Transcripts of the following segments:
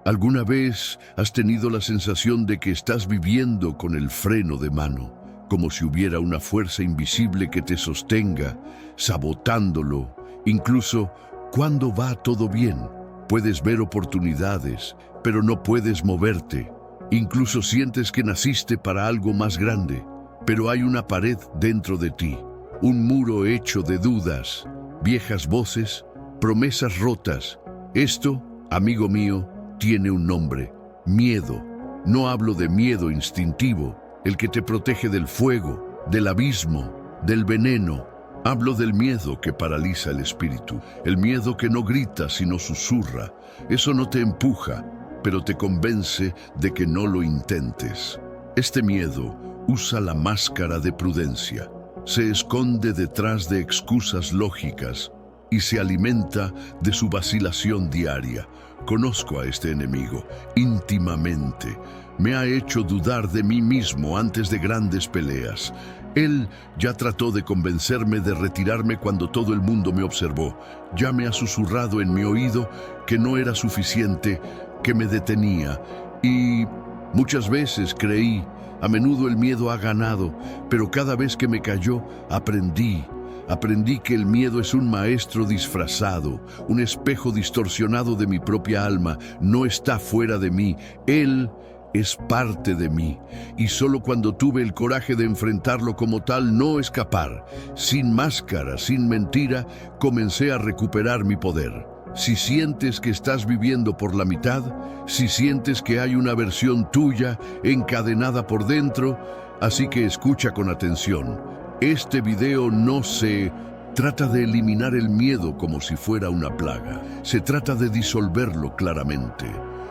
¿Alguna vez has tenido la sensación de que estás viviendo con el freno de mano, como si hubiera una fuerza invisible que te sostenga, sabotándolo? Incluso cuando va todo bien, puedes ver oportunidades, pero no puedes moverte. Incluso sientes que naciste para algo más grande, pero hay una pared dentro de ti, un muro hecho de dudas, viejas voces, promesas rotas. Esto, amigo mío, tiene un nombre: miedo. No hablo de miedo instintivo, el que te protege del fuego, del abismo, del veneno. Hablo del miedo que paraliza el espíritu, el miedo que no grita sino susurra. Eso no te empuja, pero te convence de que no lo intentes. Este miedo usa la máscara de prudencia, se esconde detrás de excusas lógicas y se alimenta de su vacilación diaria. Conozco a este enemigo íntimamente. Me ha hecho dudar de mí mismo antes de grandes peleas. Él ya trató de convencerme de retirarme cuando todo el mundo me observó. Ya me ha susurrado en mi oído que no era suficiente, que me detenía. Y muchas veces creí. A menudo el miedo ha ganado, pero cada vez que me cayó, aprendí que el miedo es un maestro disfrazado, un espejo distorsionado de mi propia alma. No está fuera de mí, él es parte de mí. Y solo cuando tuve el coraje de enfrentarlo como tal, no escapar, sin máscara, sin mentira, comencé a recuperar mi poder. Si sientes que estás viviendo por la mitad, si sientes que hay una versión tuya encadenada por dentro, así que escucha con atención. Este video no se trata de eliminar el miedo como si fuera una plaga. Se trata de disolverlo claramente.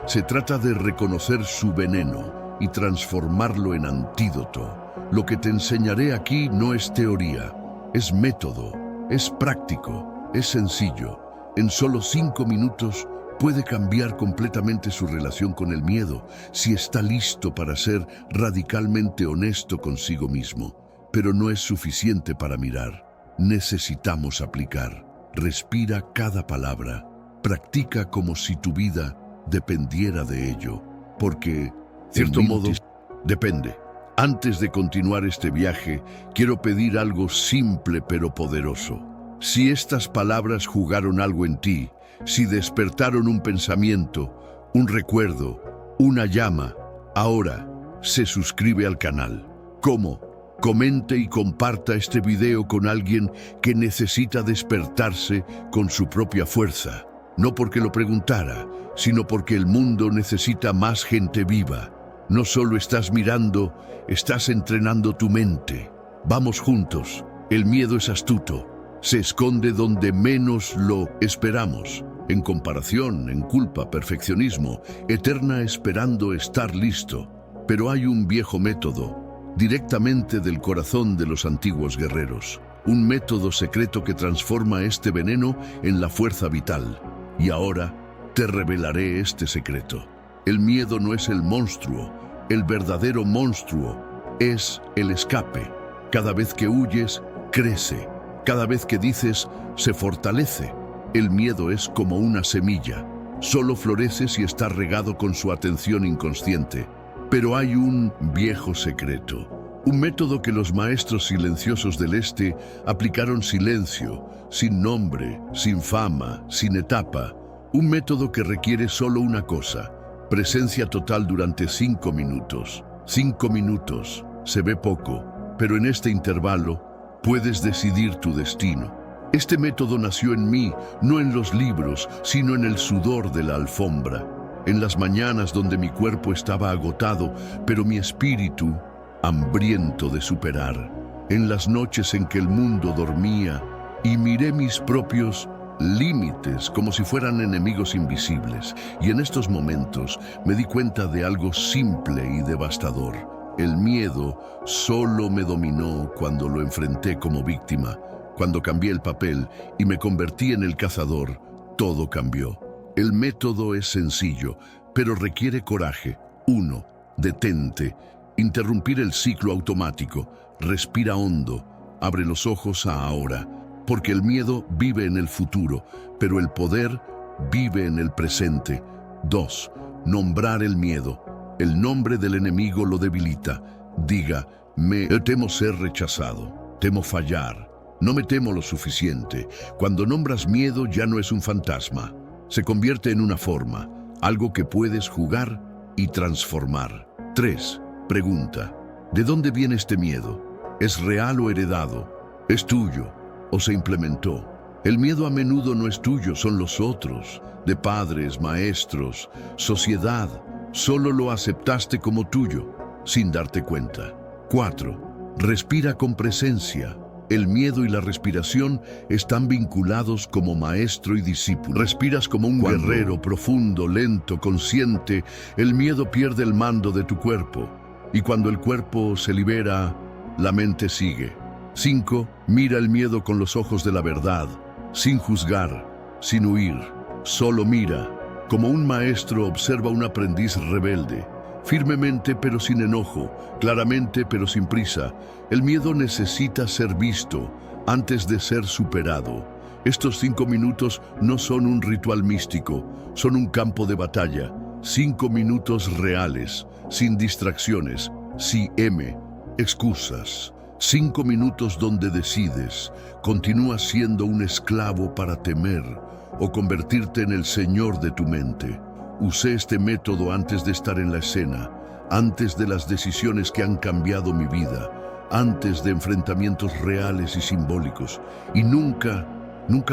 Se trata de reconocer su veneno y transformarlo en antídoto. Lo que te enseñaré aquí no es teoría, es método, es práctico, es sencillo. En solo 5 minutos puede cambiar completamente su relación con el miedo si está listo para ser radicalmente honesto consigo mismo. Pero no es suficiente para mirar. Necesitamos aplicar. Respira cada palabra. Practica como si tu vida dependiera de ello. Porque, de cierto modo, depende. Antes de continuar este viaje, quiero pedir algo simple pero poderoso. Si estas palabras jugaron algo en ti, si despertaron un pensamiento, un recuerdo, una llama, ahora se suscribe al canal. ¿Cómo? Comente y comparta este video con alguien que necesita despertarse con su propia fuerza. No porque lo preguntara, sino porque el mundo necesita más gente viva. No solo estás mirando, estás entrenando tu mente. Vamos juntos. El miedo es astuto. Se esconde donde menos lo esperamos. En comparación, en culpa, perfeccionismo, eterna esperando estar listo. Pero hay un viejo método, directamente del corazón de los antiguos guerreros. Un método secreto que transforma este veneno en la fuerza vital. Y ahora te revelaré este secreto. El miedo no es el monstruo. El verdadero monstruo es el escape. Cada vez que huyes, crece. Cada vez que dices, se fortalece. El miedo es como una semilla. Solo florece si está regado con su atención inconsciente. Pero hay un viejo secreto. Un método que los maestros silenciosos del Este aplicaron silencio, sin nombre, sin fama, sin etapa. Un método que requiere solo una cosa: presencia total durante 5 minutos. 5 minutos. Se ve poco, pero en este intervalo puedes decidir tu destino. Este método nació en mí, no en los libros, sino en el sudor de la alfombra. En las mañanas donde mi cuerpo estaba agotado, pero mi espíritu hambriento de superar. En las noches en que el mundo dormía y miré mis propios límites como si fueran enemigos invisibles. Y en estos momentos me di cuenta de algo simple y devastador. El miedo solo me dominó cuando lo enfrenté como víctima. Cuando cambié el papel y me convertí en el cazador, todo cambió. El método es sencillo, pero requiere coraje. 1. Detente. Interrumpir el ciclo automático. Respira hondo. Abre los ojos a ahora. Porque el miedo vive en el futuro, pero el poder vive en el presente. 2. nombrar el miedo. El nombre del enemigo lo debilita. Diga, me temo ser rechazado, temo fallar, no me temo lo suficiente. Cuando nombras miedo ya no es un fantasma, se convierte en una forma, algo que puedes jugar y transformar. 3. Pregunta, ¿de dónde viene este miedo? ¿Es real o heredado? ¿Es tuyo o se implementó? El miedo a menudo no es tuyo, son los otros, de padres, maestros, sociedad. Solo lo aceptaste como tuyo, sin darte cuenta. 4. Respira con presencia. El miedo y la respiración están vinculados como maestro y discípulo. Respiras como un guerrero, profundo, lento, consciente. El miedo pierde el mando de tu cuerpo. Y cuando el cuerpo se libera, la mente sigue. 5. Mira el miedo con los ojos de la verdad, sin juzgar, sin huir. Solo mira. Como un maestro observa a un aprendiz rebelde. Firmemente pero sin enojo, claramente pero sin prisa. El miedo necesita ser visto antes de ser superado. Estos 5 minutos no son un ritual místico, son un campo de batalla. 5 minutos reales, sin distracciones, sin excusas. 5 minutos donde decides, continúas siendo un esclavo para temer o convertirte en el señor de tu mente. Usé este método antes de estar en la escena, antes de las decisiones que han cambiado mi vida, antes de enfrentamientos reales y simbólicos. Y nunca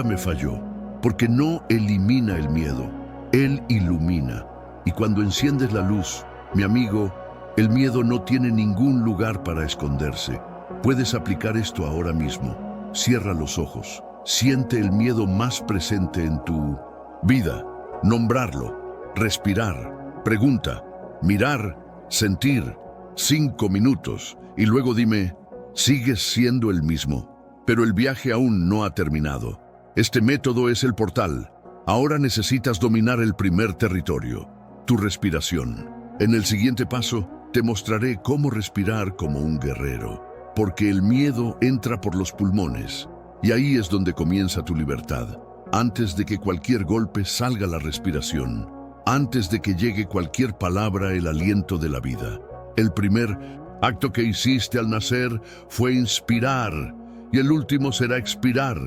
me falló, porque no elimina el miedo, él ilumina. Y cuando enciendes la luz, mi amigo, el miedo no tiene ningún lugar para esconderse. Puedes aplicar esto ahora mismo. Cierra los ojos, siente el miedo más presente en tu vida, nombrarlo. Respirar, pregunta, mirar, sentir, 5 minutos y luego dime, sigues siendo el mismo, pero el viaje aún no ha terminado. Este método es el portal. Ahora necesitas dominar el primer territorio, tu respiración. En el siguiente paso, te mostraré cómo respirar como un guerrero, porque el miedo entra por los pulmones y ahí es donde comienza tu libertad. Antes de que cualquier golpe salga la respiración. Antes de que llegue cualquier palabra, el aliento de la vida. El primer acto que hiciste al nacer fue inspirar y el último será expirar.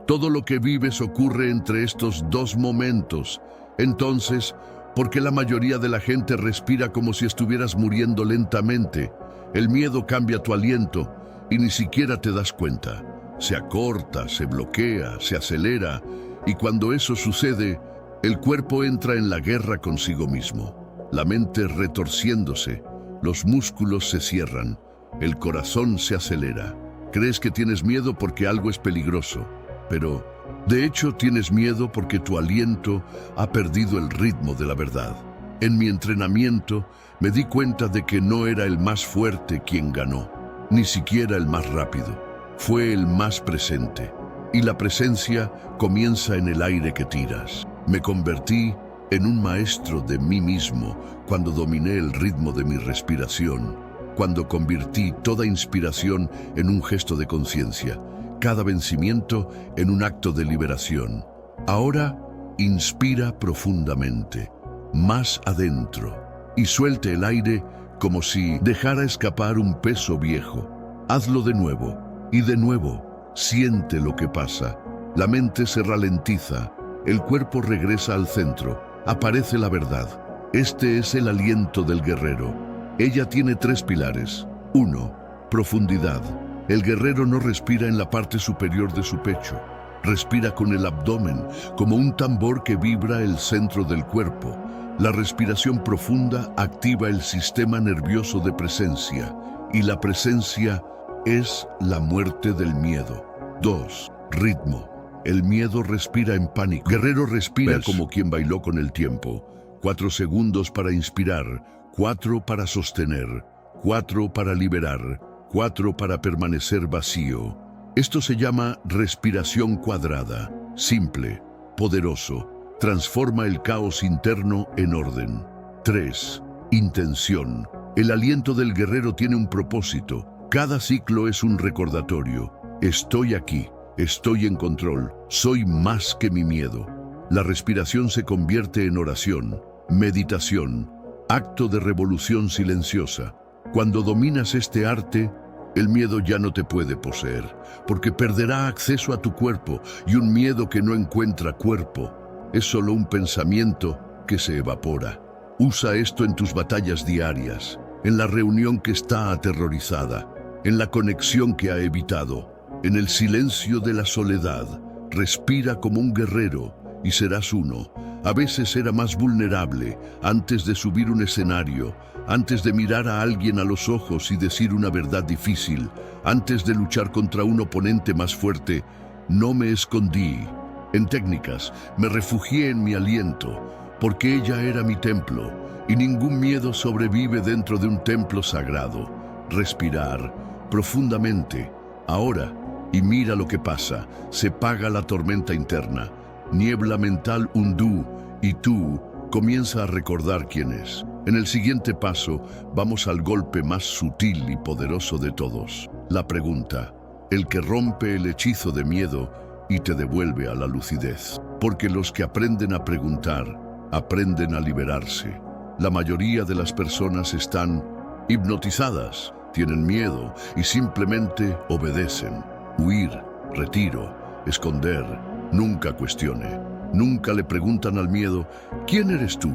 Todo lo que vives ocurre entre estos 2 momentos. Entonces, ¿por qué la mayoría de la gente respira como si estuvieras muriendo lentamente? El miedo cambia tu aliento y ni siquiera te das cuenta. Se acorta, se bloquea, se acelera y cuando eso sucede, el cuerpo entra en la guerra consigo mismo, la mente retorciéndose, los músculos se cierran, el corazón se acelera. Crees que tienes miedo porque algo es peligroso, pero de hecho tienes miedo porque tu aliento ha perdido el ritmo de la verdad. En mi entrenamiento me di cuenta de que no era el más fuerte quien ganó, ni siquiera el más rápido, fue el más presente. Y la presencia comienza en el aire que tiras. Me convertí en un maestro de mí mismo cuando dominé el ritmo de mi respiración, cuando convertí toda inspiración en un gesto de conciencia, cada vencimiento en un acto de liberación. Ahora, inspira profundamente, más adentro, y suelte el aire como si dejara escapar un peso viejo. Hazlo de nuevo, y de nuevo, siente lo que pasa. La mente se ralentiza. El cuerpo regresa al centro, aparece la verdad. Este es el aliento del guerrero. Ella tiene 3 pilares. 1. Profundidad. El guerrero no respira en la parte superior de su pecho. Respira con el abdomen, como un tambor que vibra el centro del cuerpo. La respiración profunda activa el sistema nervioso de presencia, y la presencia es la muerte del miedo. 2. Ritmo. El miedo respira en pánico. Guerrero respira como quien bailó con el tiempo. 4 segundos para inspirar, 4 para sostener, 4 para liberar, 4 para permanecer vacío. Esto se llama respiración cuadrada. Simple, poderoso. Transforma el caos interno en orden. 3. Intención. El aliento del guerrero tiene un propósito. Cada ciclo es un recordatorio. Estoy aquí. Estoy en control, soy más que mi miedo. La respiración se convierte en oración. Meditación, acto de revolución silenciosa. Cuando dominas este arte, el miedo ya no te puede poseer, porque perderá acceso a tu cuerpo, y un miedo que no encuentra cuerpo es solo un pensamiento que se evapora. Usa esto en tus batallas diarias, en la reunión que está aterrorizada, en la conexión que ha evitado, en el silencio de la soledad. Respira como un guerrero y serás uno. A veces era más vulnerable antes de subir un escenario, antes de mirar a alguien a los ojos y decir una verdad difícil, antes de luchar contra un oponente más fuerte. No me escondí en técnicas, me refugié en mi aliento, porque ella era mi templo, y ningún miedo sobrevive dentro de un templo sagrado. Respirar profundamente, ahora, y mira lo que pasa. Se apaga la tormenta interna, niebla mental hundú, y tú comienza a recordar quién es. En el siguiente paso, vamos al golpe más sutil y poderoso de todos. La pregunta, el que rompe el hechizo de miedo y te devuelve a la lucidez. Porque los que aprenden a preguntar, aprenden a liberarse. La mayoría de las personas están hipnotizadas, tienen miedo y simplemente obedecen. Huir, retiro, esconder, nunca cuestione. Nunca le preguntan al miedo, ¿quién eres tú?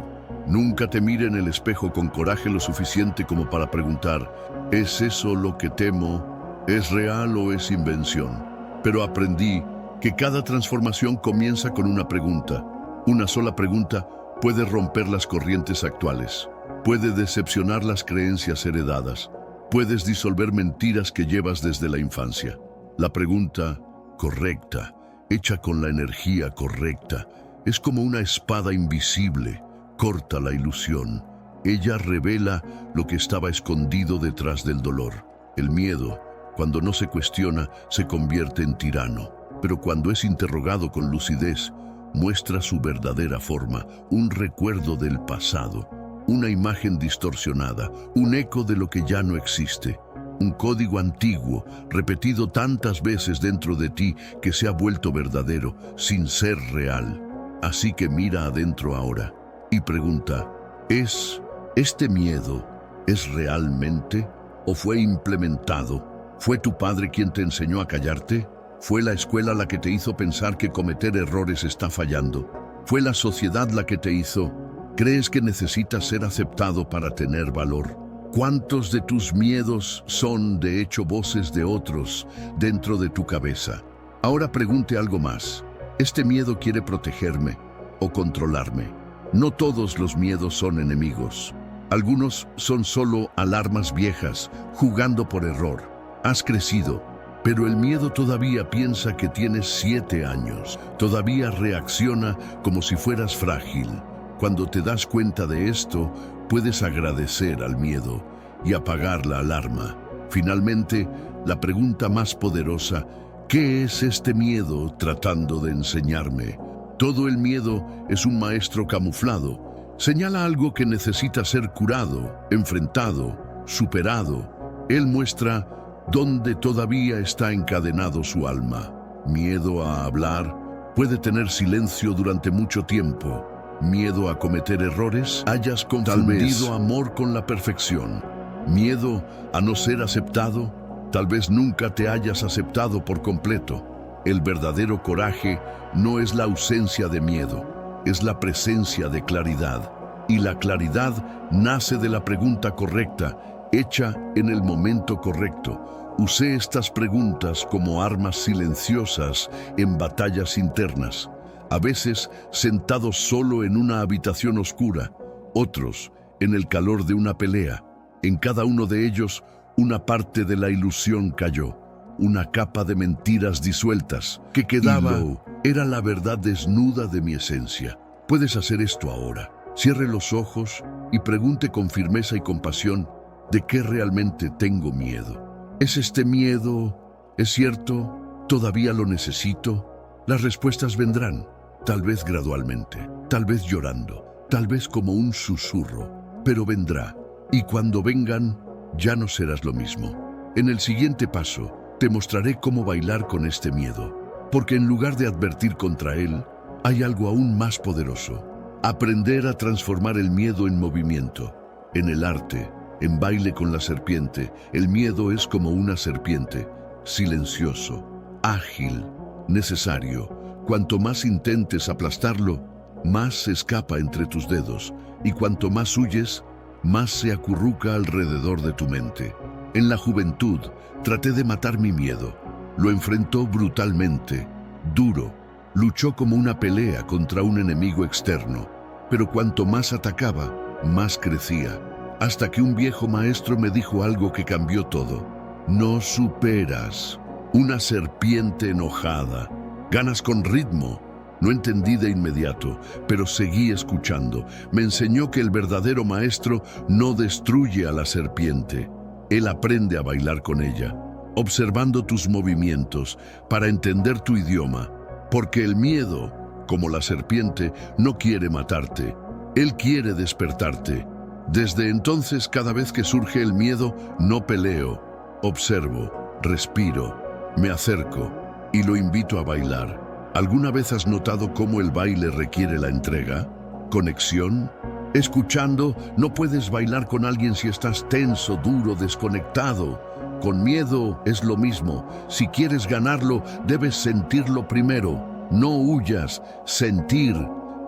Nunca te mire en el espejo con coraje lo suficiente como para preguntar, ¿es eso lo que temo? ¿Es real o es invención? Pero aprendí que cada transformación comienza con una pregunta. Una sola pregunta puede romper las corrientes actuales, puede decepcionar las creencias heredadas, puedes disolver mentiras que llevas desde la infancia. La pregunta correcta, hecha con la energía correcta, es como una espada invisible. Corta la ilusión. Ella revela lo que estaba escondido detrás del dolor. El miedo, cuando no se cuestiona, se convierte en tirano. Pero cuando es interrogado con lucidez, muestra su verdadera forma, un recuerdo del pasado, una imagen distorsionada, un eco de lo que ya no existe. Un código antiguo, repetido tantas veces dentro de ti que se ha vuelto verdadero, sin ser real. Así que mira adentro ahora y pregunta, ¿este miedo es realmente o fue implementado? ¿Fue tu padre quien te enseñó a callarte? ¿Fue la escuela la que te hizo pensar que cometer errores está fallando? ¿Fue la sociedad la que te hizo? ¿Crees que necesitas ser aceptado para tener valor? ¿Cuántos de tus miedos son, de hecho, voces de otros dentro de tu cabeza? Ahora pregunte algo más. ¿Este miedo quiere protegerme o controlarme? No todos los miedos son enemigos. Algunos son solo alarmas viejas, jugando por error. Has crecido, pero el miedo todavía piensa que tienes 7 años. Todavía reacciona como si fueras frágil. Cuando te das cuenta de esto, puedes agradecer al miedo y apagar la alarma. Finalmente, la pregunta más poderosa, ¿qué es este miedo tratando de enseñarme? Todo el miedo es un maestro camuflado. Señala algo que necesita ser curado, enfrentado, superado. Él muestra dónde todavía está encadenado su alma. Miedo a hablar, puede tener silencio durante mucho tiempo. Miedo a cometer errores, hayas confundido amor con la perfección. Miedo a no ser aceptado, tal vez nunca te hayas aceptado por completo. El verdadero coraje no es la ausencia de miedo, es la presencia de claridad. Y la claridad nace de la pregunta correcta, hecha en el momento correcto. Usé estas preguntas como armas silenciosas en batallas internas. A veces sentado solo en una habitación oscura, otros en el calor de una pelea. En cada uno de ellos, una parte de la ilusión cayó. Una capa de mentiras disueltas que quedaba era la verdad desnuda de mi esencia. Puedes hacer esto ahora. Cierre los ojos y pregunte con firmeza y compasión de qué realmente tengo miedo. ¿Es este miedo? ¿Es cierto? ¿Todavía lo necesito? Las respuestas vendrán, tal vez gradualmente, tal vez llorando, tal vez como un susurro, pero vendrá. Y cuando vengan, ya no serás lo mismo. En el siguiente paso, te mostraré cómo bailar con este miedo, porque en lugar de advertir contra él, hay algo aún más poderoso. Aprender a transformar el miedo en movimiento. En el arte, en Baile con la serpiente, el miedo es como una serpiente, silencioso, ágil, necesario. Cuanto más intentes aplastarlo, más se escapa entre tus dedos, y cuanto más huyes, más se acurruca alrededor de tu mente. En la juventud, traté de matar mi miedo. Lo enfrentó brutalmente, duro. Luchó como una pelea contra un enemigo externo, pero cuanto más atacaba, más crecía, hasta que un viejo maestro me dijo algo que cambió todo. No superas. Una serpiente enojada. Ganas con ritmo. No entendí de inmediato, pero seguí escuchando. Me enseñó que el verdadero maestro no destruye a la serpiente. Él aprende a bailar con ella, observando tus movimientos para entender tu idioma. Porque el miedo, como la serpiente, no quiere matarte. Él quiere despertarte. Desde entonces, cada vez que surge el miedo, no peleo. Observo, respiro, me acerco y lo invito a bailar. ¿Alguna vez has notado cómo el baile requiere la entrega? ¿Conexión? Escuchando, no puedes bailar con alguien si estás tenso, duro, desconectado. Con miedo es lo mismo. Si quieres ganarlo, debes sentirlo primero. No huyas, sentir.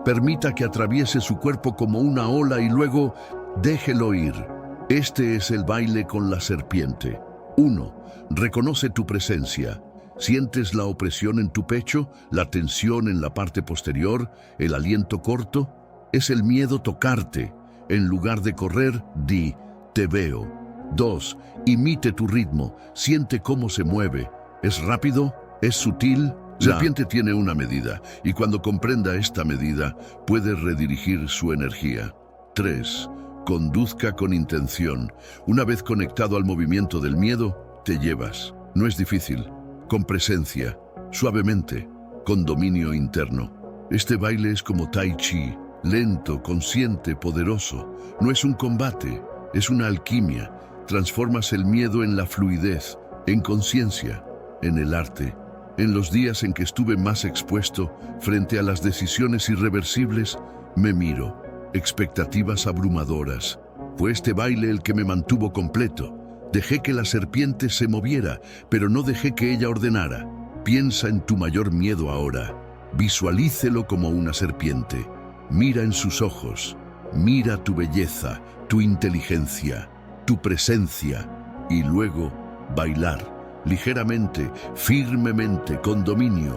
Permita que atraviese su cuerpo como una ola y luego déjelo ir. Este es el baile con la serpiente. 1. Reconoce tu presencia. ¿Sientes la opresión en tu pecho, la tensión en la parte posterior, el aliento corto? Es el miedo tocarte. En lugar de correr, di, te veo. 2. Imite tu ritmo. Siente cómo se mueve. ¿Es rápido? ¿Es sutil? La serpiente tiene una medida, y cuando comprenda esta medida, puede redirigir su energía. 3. Conduzca con intención. Una vez conectado al movimiento del miedo, te llevas. No es difícil. Con presencia, suavemente, con dominio interno. Este baile es como Tai Chi, lento, consciente, poderoso. No es un combate, es una alquimia. Transformas el miedo en la fluidez, en conciencia, en el arte. En los días en que estuve más expuesto frente a las decisiones irreversibles, me miro, expectativas abrumadoras. Fue este baile el que me mantuvo completo. Dejé que la serpiente se moviera, pero no dejé que ella ordenara. Piensa en tu mayor miedo ahora. Visualícelo como una serpiente. Mira en sus ojos. Mira tu belleza, tu inteligencia, tu presencia. Y luego, bailar. Ligeramente, firmemente, con dominio.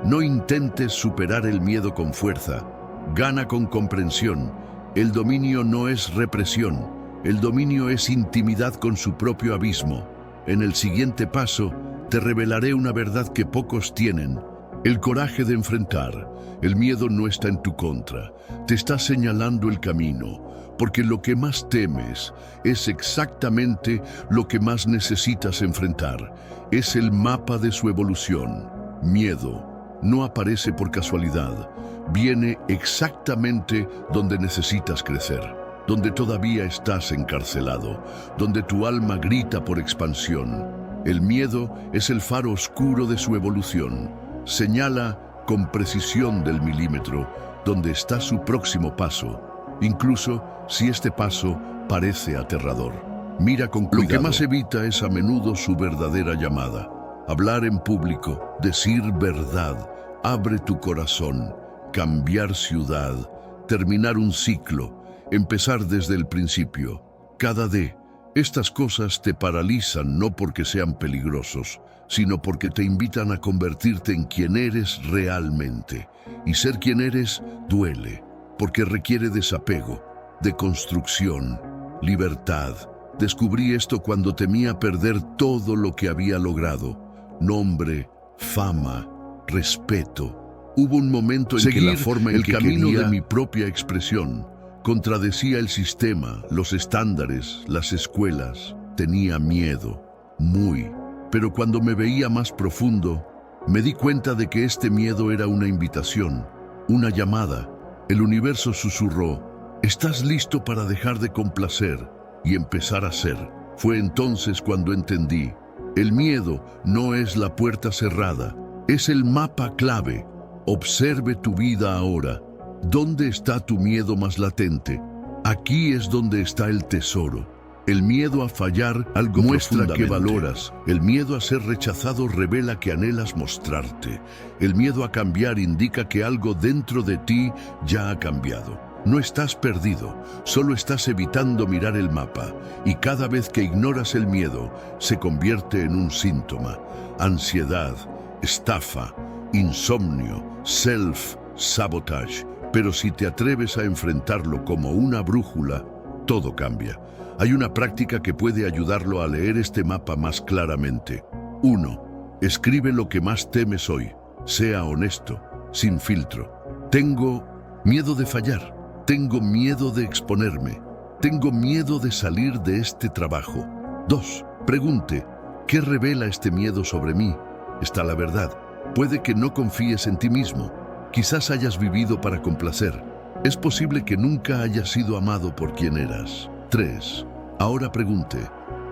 No intentes superar el miedo con fuerza. Gana con comprensión. El dominio no es represión. El dominio es intimidad con su propio abismo. En el siguiente paso, te revelaré una verdad que pocos tienen. El coraje de enfrentar. El miedo no está en tu contra. Te está señalando el camino. Porque lo que más temes es exactamente lo que más necesitas enfrentar. Es el mapa de su evolución. Miedo no aparece por casualidad. Viene exactamente donde necesitas crecer, donde todavía estás encarcelado, donde tu alma grita por expansión. El miedo es el faro oscuro de su evolución. Señala con precisión del milímetro donde está su próximo paso, incluso si este paso parece aterrador. Mira con cuidado. Lo que más evita es a menudo su verdadera llamada. Hablar en público, decir verdad, abre tu corazón, cambiar ciudad, terminar un ciclo, empezar desde el principio. Cada D. Estas cosas te paralizan no porque sean peligrosos, sino porque te invitan a convertirte en quien eres realmente. Y ser quien eres duele, porque requiere desapego, deconstrucción, libertad. Descubrí esto cuando temía perder todo lo que había logrado. Nombre, fama, respeto. Hubo un momento en que la forma en que camino de mi propia expresión contradecía el sistema, los estándares, las escuelas. Tenía miedo, muy. Pero cuando me veía más profundo, me di cuenta de que este miedo era una invitación, una llamada. El universo susurró: ¿estás listo para dejar de complacer y empezar a ser? Fue entonces cuando entendí: el miedo no es la puerta cerrada, es el mapa clave. Observe tu vida ahora. ¿Dónde está tu miedo más latente? Aquí es donde está el tesoro. El miedo a fallar algo muestra que valoras. El miedo a ser rechazado revela que anhelas mostrarte. El miedo a cambiar indica que algo dentro de ti ya ha cambiado. No estás perdido, solo estás evitando mirar el mapa, y cada vez que ignoras el miedo, se convierte en un síntoma. Ansiedad, estafa, insomnio, self-sabotage. Pero si te atreves a enfrentarlo como una brújula, todo cambia. Hay una práctica que puede ayudarlo a leer este mapa más claramente. 1. Escribe lo que más temes hoy. Sea honesto, sin filtro. Tengo miedo de fallar. Tengo miedo de exponerme. Tengo miedo de salir de este trabajo. 2. Pregunte, ¿qué revela este miedo sobre mí? Está la verdad. Puede que no confíes en ti mismo. Quizás hayas vivido para complacer. Es posible que nunca hayas sido amado por quien eras. 3. Ahora pregunte,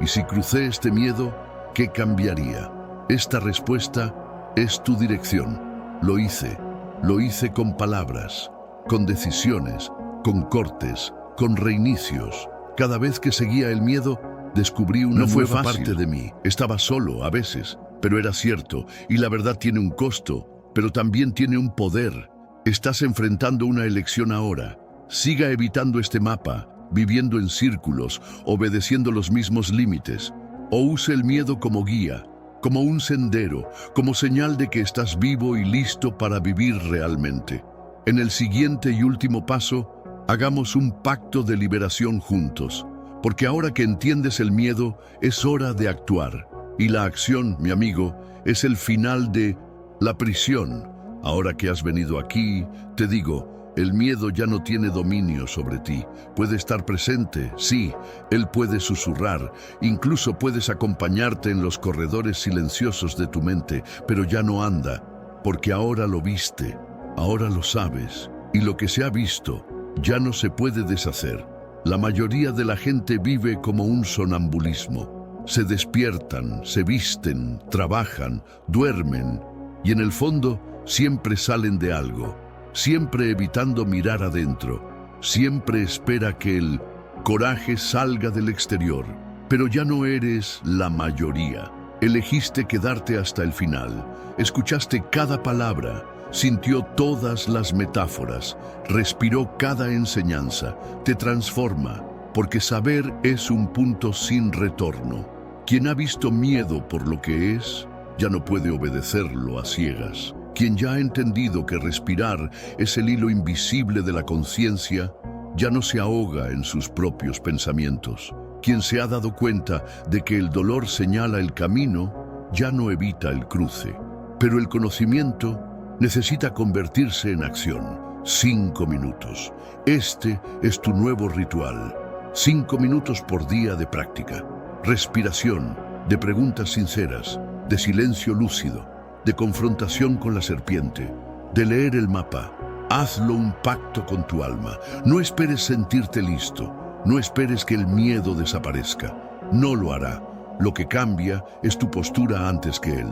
¿y si crucé este miedo, qué cambiaría? Esta respuesta es tu dirección. Lo hice con palabras, con decisiones, con cortes, con reinicios. Cada vez que seguía el miedo, descubrí una nueva parte de mí. Estaba solo a veces, pero era cierto, y la verdad tiene un costo, pero también tiene un poder. Estás enfrentando una elección ahora. Siga evitando este mapa, viviendo en círculos, obedeciendo los mismos límites, o use el miedo como guía, como un sendero, como señal de que estás vivo y listo para vivir realmente. En el siguiente y último paso, hagamos un pacto de liberación juntos, porque ahora que entiendes el miedo, es hora de actuar. Y la acción, mi amigo, es el final de la prisión. Ahora que has venido aquí, te digo, el miedo ya no tiene dominio sobre ti. Puede estar presente, sí, él puede susurrar, incluso puedes acompañarte en los corredores silenciosos de tu mente, pero ya no anda, porque ahora lo viste, ahora lo sabes, y lo que se ha visto ya no se puede deshacer. La mayoría de la gente vive como un sonambulismo. Se despiertan, se visten, trabajan, duermen, y en el fondo siempre salen de algo. Siempre evitando mirar adentro, siempre espera que el coraje salga del exterior, pero ya no eres la mayoría. Elegiste quedarte hasta el final, escuchaste cada palabra, sintió todas las metáforas, respiró cada enseñanza, te transforma, porque saber es un punto sin retorno. Quien ha visto miedo por lo que es, ya no puede obedecerlo a ciegas. Quien ya ha entendido que respirar es el hilo invisible de la conciencia, ya no se ahoga en sus propios pensamientos. Quien se ha dado cuenta de que el dolor señala el camino, ya no evita el cruce. Pero el conocimiento necesita convertirse en acción. 5 minutos. Este es tu nuevo ritual. 5 minutos por día de práctica. Respiración, de preguntas sinceras, de silencio lúcido, de confrontación con la serpiente, de leer el mapa. Hazlo un pacto con tu alma. No esperes sentirte listo. No esperes que el miedo desaparezca. No lo hará. Lo que cambia es tu postura antes que él.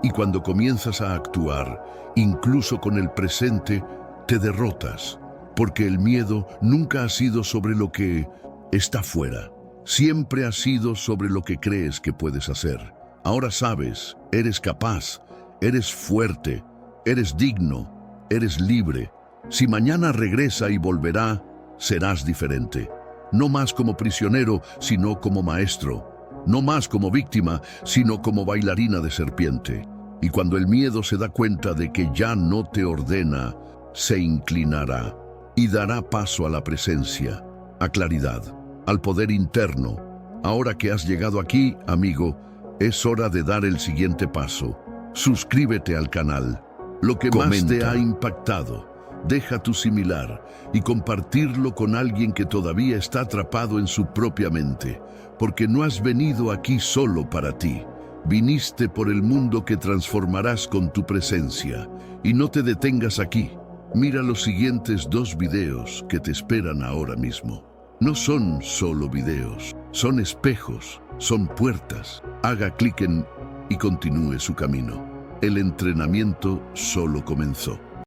Y cuando comienzas a actuar, incluso con el presente, te derrotas. Porque el miedo nunca ha sido sobre lo que está fuera. Siempre ha sido sobre lo que crees que puedes hacer. Ahora sabes, eres capaz. Eres fuerte, eres digno, eres libre. Si mañana regresa y volverá, serás diferente. No más como prisionero, sino como maestro. No más como víctima, sino como bailarina de serpiente. Y cuando el miedo se da cuenta de que ya no te ordena, se inclinará y dará paso a la presencia, a claridad, al poder interno. Ahora que has llegado aquí, amigo, es hora de dar el siguiente paso. Suscríbete al canal. Lo que más te ha impactado, deja tu similar y compartirlo con alguien que todavía está atrapado en su propia mente, porque no has venido aquí solo para ti. Viniste por el mundo que transformarás con tu presencia. Y no te detengas aquí. Mira los siguientes 2 videos que te esperan ahora mismo. No son solo videos, son espejos, son puertas. Haga clic en y continúe su camino. El entrenamiento solo comenzó.